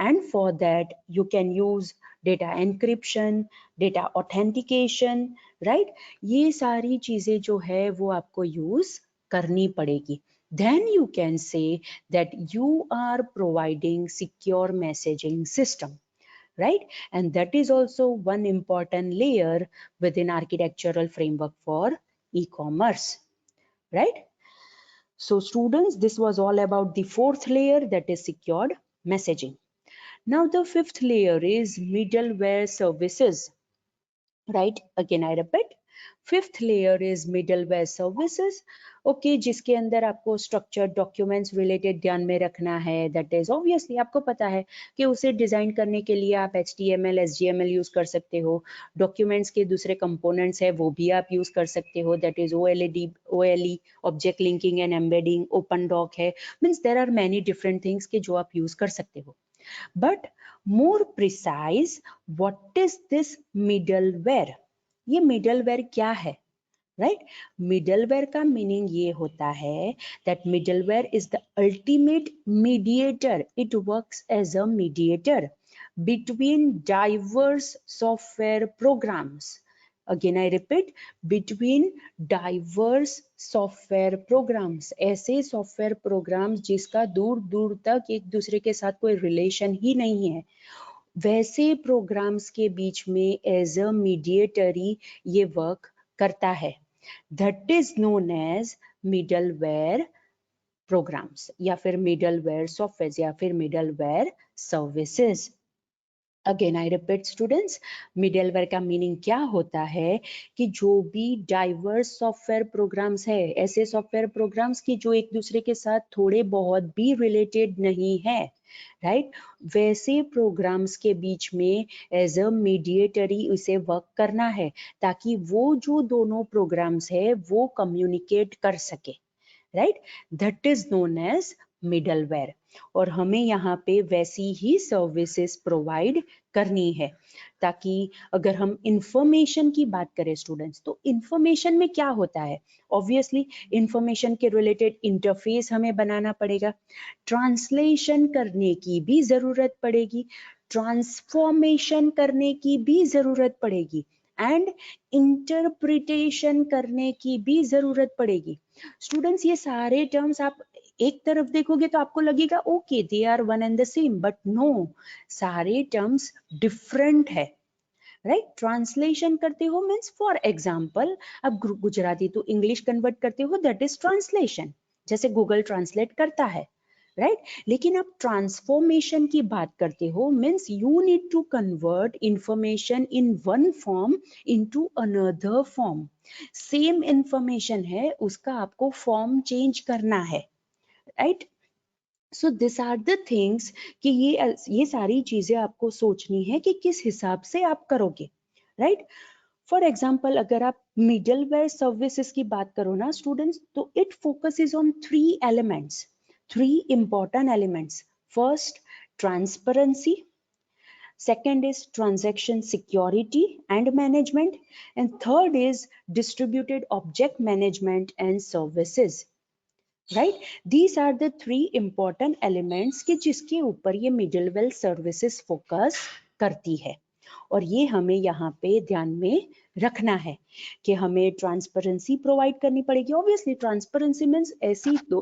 And for that you can use data encryption, data authentication, right? ये सारी चीजें जो है वो आपको यूज करनी पड़ेगी. then you can say that you are providing secure messaging system, right? And that is also one important layer within architectural framework for e-commerce, right? So students, this was all about the fourth layer, that is secured messaging. Now the fifth layer is middleware services, right? Again I repeat, fifth layer is middleware services, okay, जिसके अंदर आपको structured documents related ध्यान में रखना है, that is obviously आपको पता है कि उसे डिजाइन करने के लिए आप HTML SGML यूज कर सकते हो, डॉक्यूमेंट्स के दूसरे कंपोनेंट्स है वो भी आप यूज कर सकते हो, that is OLE object linking and embedding, open doc है, means there are many different things के जो आप यूज कर सकते हो. But more precise, what is this middleware? ये middleware क्या है? Right? Middleware का meaning ये होता है that middleware is the ultimate mediator. It works as a mediator between diverse software programs. Again I repeat, between diverse software programs, ऐसे software programs जिसका दूर दूर तक एक दूसरे के साथ कोई relation ही नहीं है, वैसे programs के बीच में as a mediatory ये work करता है. That is known as middleware programs या फिर middleware software या फिर middleware services. Again I repeat students, middleware का मीनिंग क्या होता है कि जो भी डाइवर्स सॉफ्टवेयर प्रोग्राम्स है, ऐसे सॉफ्टवेयर प्रोग्राम्स की जो एक दूसरे के साथ थोड़े बहुत भी रिलेटेड नहीं है, राइट? वैसे प्रोग्राम्स के बीच में एज अ मीडिएटरी उसे वर्क करना है ताकि वो जो दोनों प्रोग्राम्स है वो कम्युनिकेट कर सके, right? That is known as middleware. और हमें यहाँ पे वैसी ही सर्विसेज प्रोवाइड करनी है ताकि अगर हम इंफॉर्मेशन की बात करें स्टूडेंट्स, तो इंफॉर्मेशन में क्या होता है, ऑब्वियसली इंफॉर्मेशन के रिलेटेड इंटरफेस हमें बनाना पड़ेगा, ट्रांसलेशन करने की भी जरूरत पड़ेगी, ट्रांसफॉर्मेशन करने की भी जरूरत पड़ेगी एंड इंटरप्रिटेशन करने की भी जरूरत पड़ेगी. स्टूडेंट्स, ये सारे टर्म्स आप एक तरफ देखोगे तो आपको लगेगा okay they are one and the same, but no, सारे टर्म्स डिफरेंट है, राइट? ट्रांसलेशन करते हो मीन्स फॉर एग्जाम्पल अब गुजराती टू इंग्लिश कन्वर्ट करते हो, दैट इज ट्रांसलेशन, जैसे गूगल ट्रांसलेट करता है, राइट? लेकिन अब ट्रांसफॉर्मेशन की बात करते हो means you need to convert information in one form into another form. Same information है, उसका आपको फॉर्म चेंज करना है, right? So this are the things कि ये सारी चीजें आपको सोचनी है कि किस हिसाब से आप करोगे, राइट? फॉर एग्जाम्पल अगर आप मिडलवेयर सर्विसेज की बात करो ना स्टूडेंट्स, तो it focuses on three elements, three important elements. First, transparency. Second is transaction security and management, and third is distributed object management and services. Right? These are the three important elements कि जिसके ऊपर ये middleware services focus करती है. और ये हमें यहाँ पे ध्यान में रखना है कि हमें ट्रांसपेरेंसी प्रोवाइड करनी पड़ेगी. ऑब्वियसली ट्रांसपेरेंसी मीन्स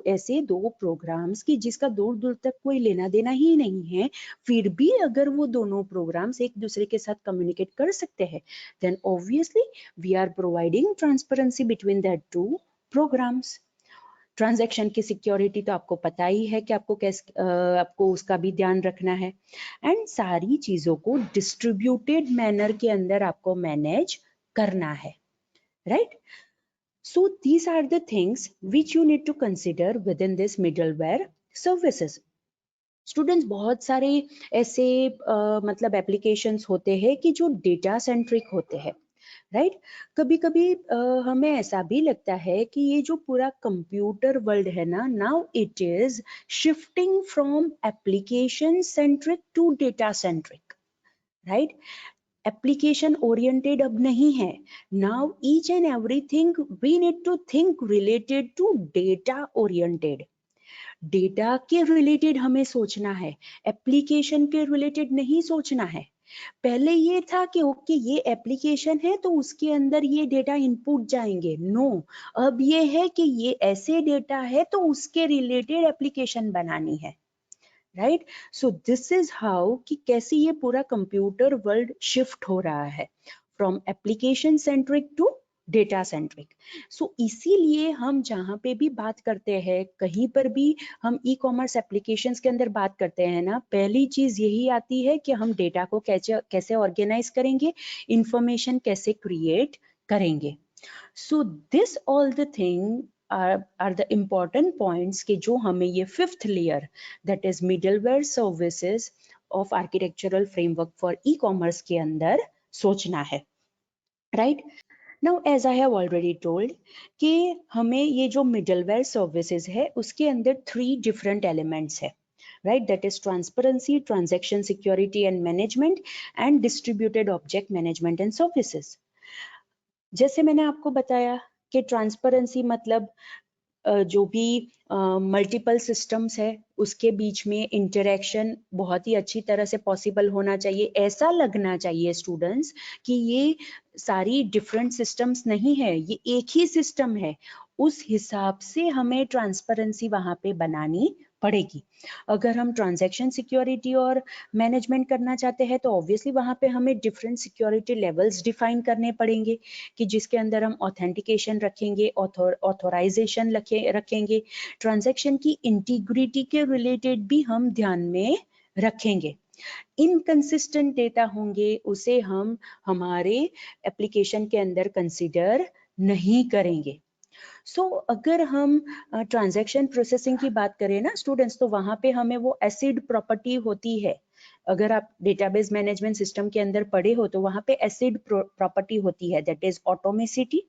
ऐसे दो प्रोग्राम्स की जिसका दूर दूर तक कोई लेना देना ही नहीं है, फिर भी अगर वो दोनों प्रोग्राम्स एक दूसरे के साथ कम्युनिकेट कर सकते हैं, then obviously we are providing transparency between that two programs. Transaction की सिक्योरिटी तो आपको पता ही है कि आपको उसका भी ध्यान रखना है, एंड सारी चीजों को डिस्ट्रीब्यूटेड मैनर के अंदर आपको मैनेज करना है, right? So these are the things which you need to consider with in this middleware services. Students, बहुत सारे ऐसे मतलब एप्लीकेशंस होते हैं कि जो डेटा सेंट्रिक होते हैं, राइट? कभी कभी हमें ऐसा भी लगता है कि ये जो पूरा कंप्यूटर वर्ल्ड है ना, now it is shifting from application centric to data centric, right? Application oriented अब नहीं है. Now each and everything we need to think related to data oriented. Data के रिलेटेड हमें सोचना है, एप्लीकेशन के रिलेटेड नहीं सोचना है. पहले ये था कि ओके ये एप्लीकेशन है तो उसके अंदर ये डेटा इनपुट जाएंगे, नो, अब ये है कि ये ऐसे डेटा है तो उसके रिलेटेड एप्लीकेशन बनानी है, right. So this is how कि कैसे ये पूरा कंप्यूटर वर्ल्ड शिफ्ट हो रहा है from application centric to data centric. So इसीलिए हम जहाँ पे भी बात करते हैं, कहीं पर भी हम ई कॉमर्स एप्लीकेशंस के अंदर बात करते हैं ना, पहली चीज यही आती है कि हम डेटा को कैसे कैसे ऑर्गेनाइज करेंगे, इंफॉर्मेशन कैसे क्रिएट करेंगे। So this all the thing are the important points कि जो हमें ये fifth layer that is middleware services of architectural framework for e-commerce के अंदर सोचना है, right? Now as I have already told कि हमें ये जो middleware services है उसके अंदर 3 different elements है, right? That is transparency, transaction security and management and distributed object management and services. जैसे मैंने आपको बताया कि ट्रांसपेरेंसी मतलब जो भी मल्टीपल सिस्टम्स है उसके बीच में इंटरेक्शन बहुत ही अच्छी तरह से पॉसिबल होना चाहिए, ऐसा लगना चाहिए स्टूडेंट्स कि ये सारी डिफरेंट सिस्टम्स नहीं है, ये एक ही सिस्टम है, उस हिसाब से हमें ट्रांसपेरेंसी वहां पे बनानी पड़ेगी। अगर हम ट्रांजैक्शन सिक्योरिटी और मैनेजमेंट करना चाहते हैं तो ऑब्वियसली वहां पे हमें डिफरेंट सिक्योरिटी लेवल्स डिफाइन करने पड़ेंगे कि जिसके अंदर हम ऑथेंटिकेशन रखेंगे, ऑथोराइजेशन रखेंगे, ट्रांजैक्शन की इंटीग्रिटी के रिलेटेड भी हम ध्यान में रखेंगे। इनकंसिस्टेंट डेटा होंगे उसे हम हमारे एप्लीकेशन के अंदर कंसीडर नहीं करेंगे। सो अगर हम ट्रांजैक्शन प्रोसेसिंग की बात करें ना स्टूडेंट्स, तो वहां पे हमें वो एसिड प्रॉपर्टी होती है। अगर आप डेटाबेस मैनेजमेंट सिस्टम के अंदर पढ़े हो तो वहां पे एसिड प्रॉपर्टी होती है, that is atomicity,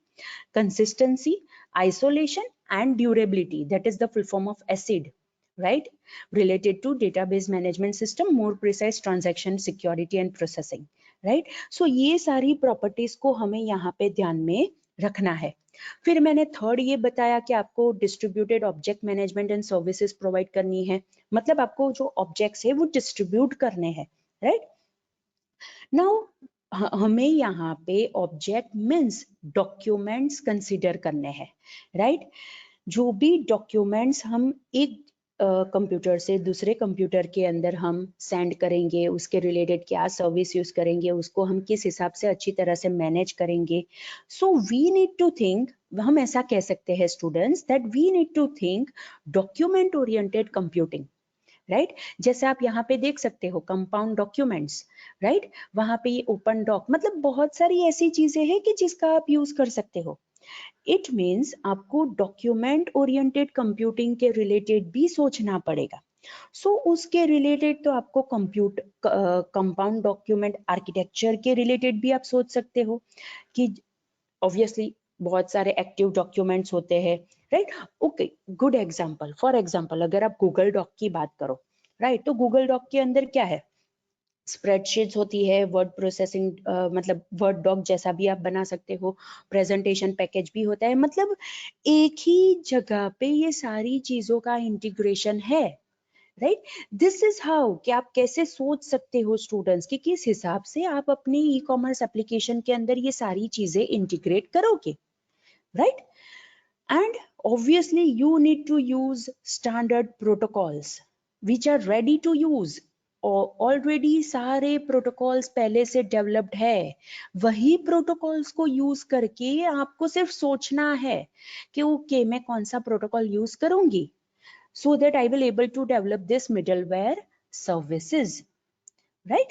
consistency, isolation and durability, that is the full form of ACID, right, related to database management system, more precise transaction security and processing, right? So ये सारी प्रॉपर्टीज को हमें यहाँ पे ध्यान में रखना है। फिर मैंने थर्ड ये बताया कि आपको distributed object management and services provide करनी है, मतलब आपको जो ऑब्जेक्ट्स है वो डिस्ट्रीब्यूट करने हैं, राइट। नाउ हमें यहाँ पे ऑब्जेक्ट मीन्स डॉक्यूमेंट्स कंसिडर करने हैं, राइट। जो भी डॉक्यूमेंट्स हम एक कंप्यूटर से दूसरे कंप्यूटर के अंदर हम सेंड करेंगे, उसके रिलेटेड क्या सर्विस यूज करेंगे, उसको हम किस हिसाब से अच्छी तरह से मैनेज करेंगे। So we need to think, हम ऐसा कह सकते हैं students that we need to think document oriented computing, right. जैसे आप यहाँ पे देख सकते हो कंपाउंड डॉक्यूमेंट्स, राइट, वहां पे ये ओपन डॉक, मतलब बहुत सारी ऐसी चीजें हैं कि जिसका आप यूज कर सकते हो। इट मीन्स आपको डॉक्यूमेंट ओरिएंटेड कंप्यूटिंग के रिलेटेड भी सोचना पड़ेगा। सो उसके रिलेटेड तो आपको कंपाउंड डॉक्यूमेंट आर्किटेक्चर के रिलेटेड भी आप सोच सकते हो कि ऑब्वियसली बहुत सारे एक्टिव डॉक्यूमेंट्स होते हैं, right. Okay, good example, for example अगर आप गूगल डॉक की बात करो, राइट, तो गूगल डॉक के अंदर क्या है, स्प्रेडशीट्स होती है, वर्ड प्रोसेसिंग, मतलब वर्ड डॉक जैसा भी आप बना सकते हो, प्रेजेंटेशन पैकेज भी होता है, मतलब एक ही जगह पे ये सारी चीजों का इंटीग्रेशन है, राइट। दिस इज हाउ कि आप कैसे सोच सकते हो स्टूडेंट्स कि किस हिसाब से आप अपनी ई कॉमर्स एप्लीकेशन के अंदर ये सारी चीजें इंटीग्रेट करोगे, right. And obviously you need to use standard protocols which are ready to use, already सारे प्रोटोकॉल्स पहले से डेवलप्ड है, वही प्रोटोकॉल्स को यूज करके आपको सिर्फ सोचना है कि ओके मैं कौन सा प्रोटोकॉल यूज करूंगी so that I will able to develop this middleware services, right?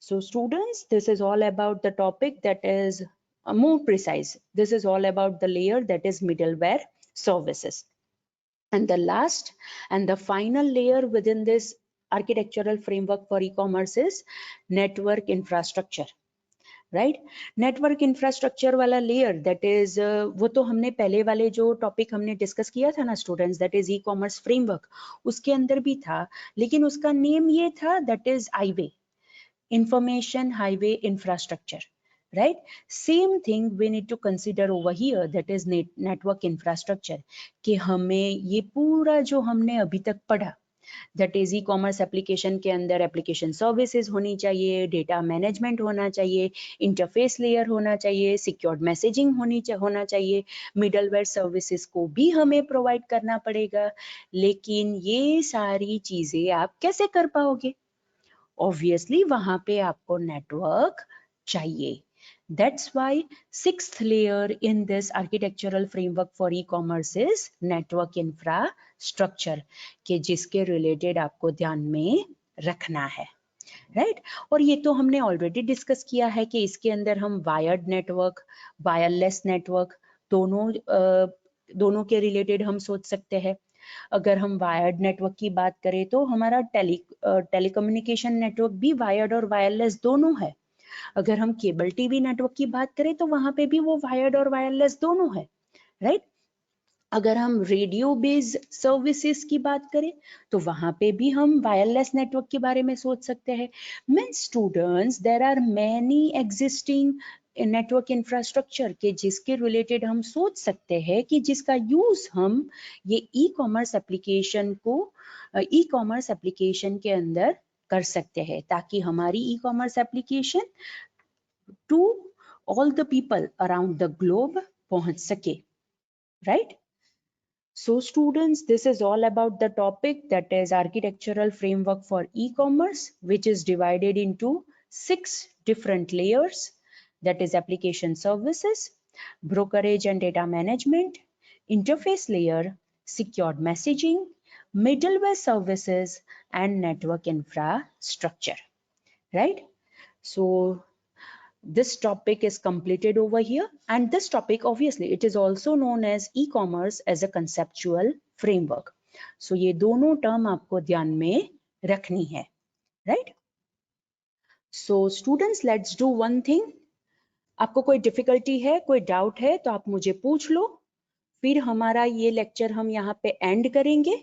So students, this is all about the topic that is more precise. This is all about the layer that is middleware services. And the last and the final layer within this architectural framework for e-commerce is network infrastructure, right. Network infrastructure वाला layer that is वो तो हमने पहले वाले जो topic हमने discuss किया था ना students, that is e commerce framework, उसके अंदर भी था, लेकिन उसका नेम ये था that is highway information highway infrastructure, right. Same thing we need to consider over here, that is network infrastructure, कि हमें ये पूरा जो हमने अभी तक पढ़ा, that is e commerce application के अंदर एप्लीकेशन सर्विसेज होनी चाहिए, डेटा मैनेजमेंट होना चाहिए, इंटरफेस लेयर होना चाहिए, सिक्योर्ड मैसेजिंग होना चाहिए, मिडलवेयर सर्विसेज को भी हमें प्रोवाइड करना पड़ेगा। लेकिन ये सारी चीजें आप कैसे कर पाओगे? ऑब्वियसली वहां पे आपको नेटवर्क चाहिए। That's why sixth layer in this architectural framework for e-commerce is network infrastructure, के जिसके रिलेटेड आपको ध्यान में रखना है, राइट? और ये तो हमने ऑलरेडी डिस्कस किया है कि इसके अंदर हम वायर्ड नेटवर्क, वायरलेस नेटवर्क दोनों के रिलेटेड हम सोच सकते हैं। अगर हम वायर्ड नेटवर्क की बात करें तो हमारा टेलीकम्युनिकेशन नेटवर्क भी वायर्ड और वायरलेस दोनों है। अगर हम केबल टीवी नेटवर्क की बात करें तो वहां पे भी वो वायर्ड और वायरलेस दोनों है, राइट? अगर हम रेडियो बेस्ड सर्विसेज की बात करें तो वहां पे भी हम वायरलेस नेटवर्क के बारे में सोच सकते हैं। Means students, there are many existing network infrastructure के जिसके रिलेटेड हम सोच सकते हैं कि जिसका यूज हम ये ई कॉमर्स एप्लीकेशन के अंदर कर सकते हैं, ताकि हमारी e commerce application to all the people around the globe पहुंच सके, right? So students, this is all about the topic, that is architectural framework for e-commerce, which is divided into 6 different layers, that is application services, brokerage and data management, interface layer, secured messaging, middleware services, and network infrastructure, right? So this topic is completed over here, and this topic obviously it is also known as e-commerce as a conceptual framework. So ये दोनों term आपको ध्यान में रखनी है, right? So students, let's do one thing. आपको कोई difficulty है, कोई डाउट है तो आप मुझे पूछ लो, फिर हमारा ये लेक्चर हम यहाँ पे एंड करेंगे